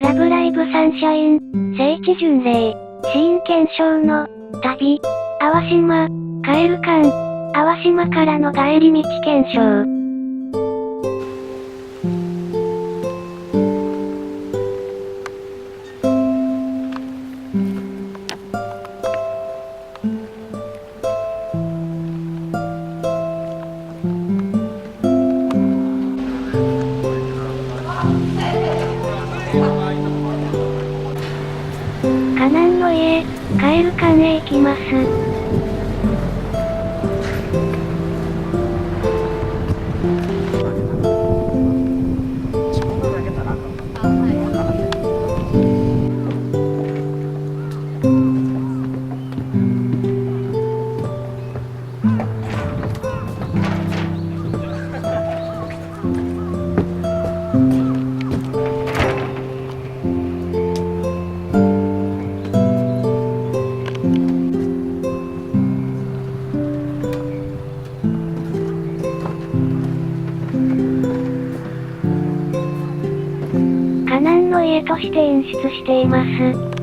ラブライブサンシャイン、聖地巡礼、シーン検証の旅、淡島、帰る館、淡島からの帰り道検証。カナンの家、帰る館へ行きます。カナンの家として演出しています。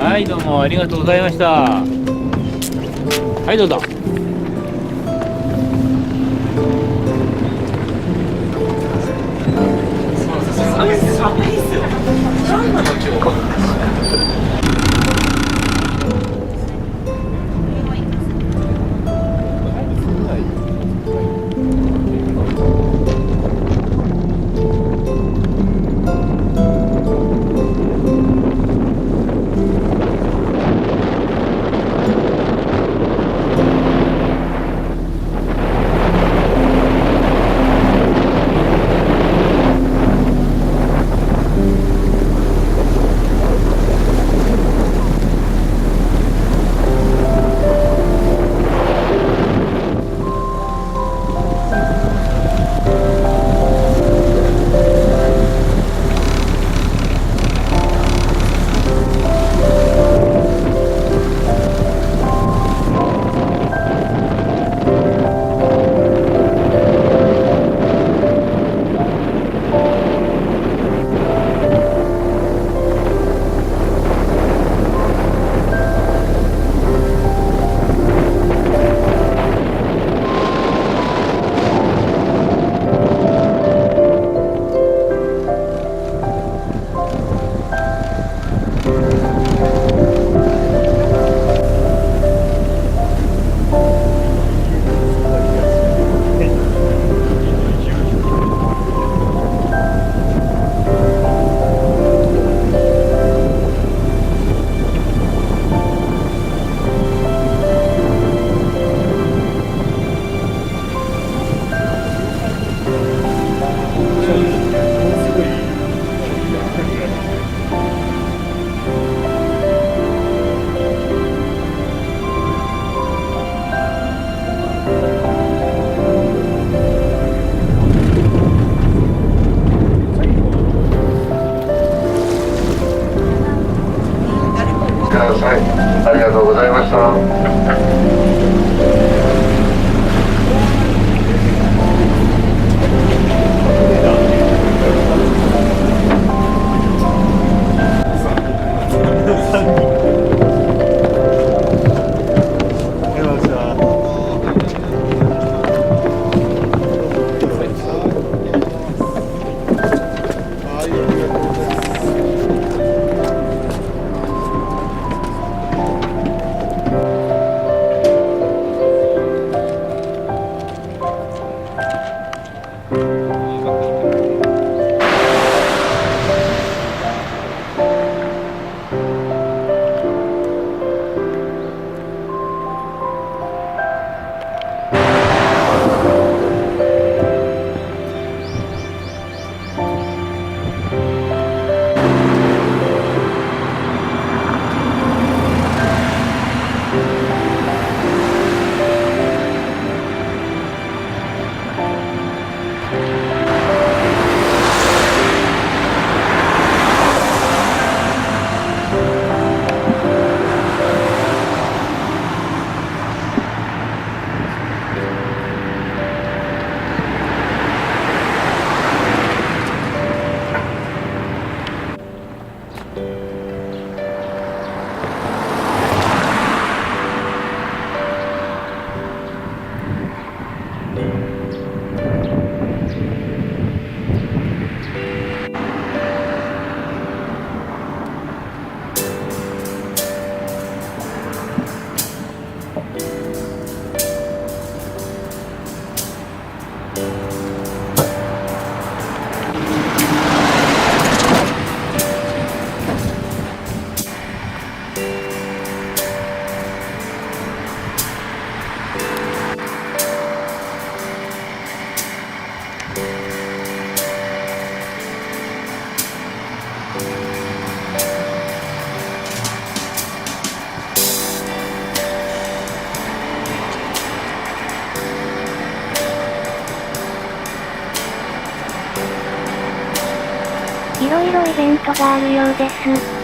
はい、どうもありがとうございました。はい、どうぞ。寒いっすよ。何なの今日。ください。ありがとうございました。いろいろイベントがあるようです。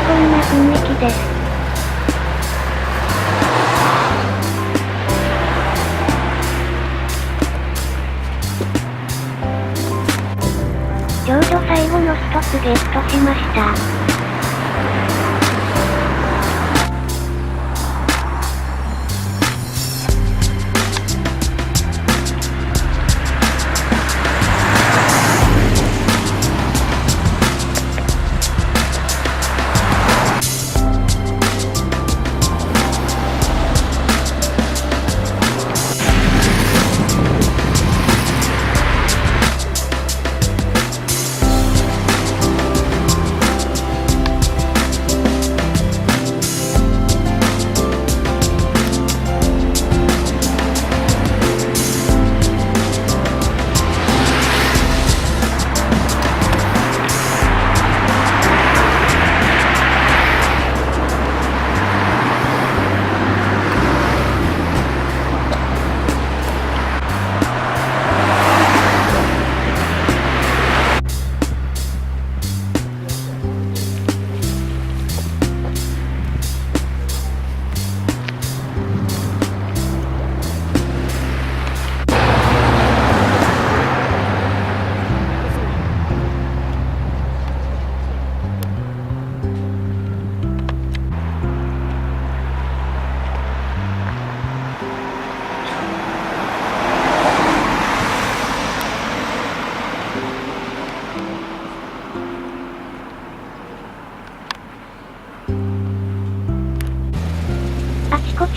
こんな雰囲気です。ちょうど最後のストップゲットしました。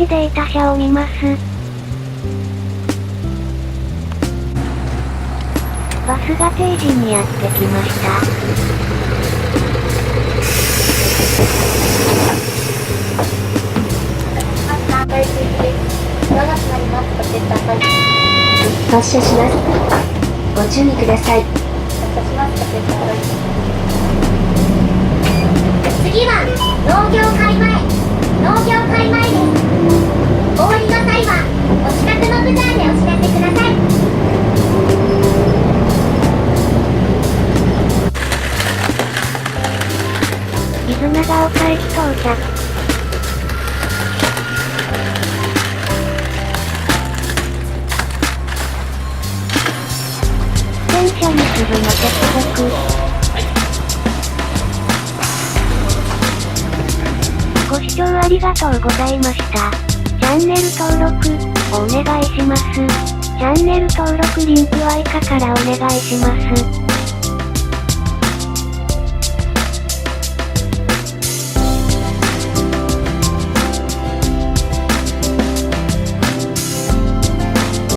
地データ車を見ます。バスが定時にやってきました。発車します。ご注意ください。次は農業界前です。お降りの際はお近くのブザーでお知らせください。伊豆長岡駅到着。電車にすぐの接続。ご視聴ありがとうございました。チャンネル登録をお願いします。チャンネル登録リンクは以下からお願いします。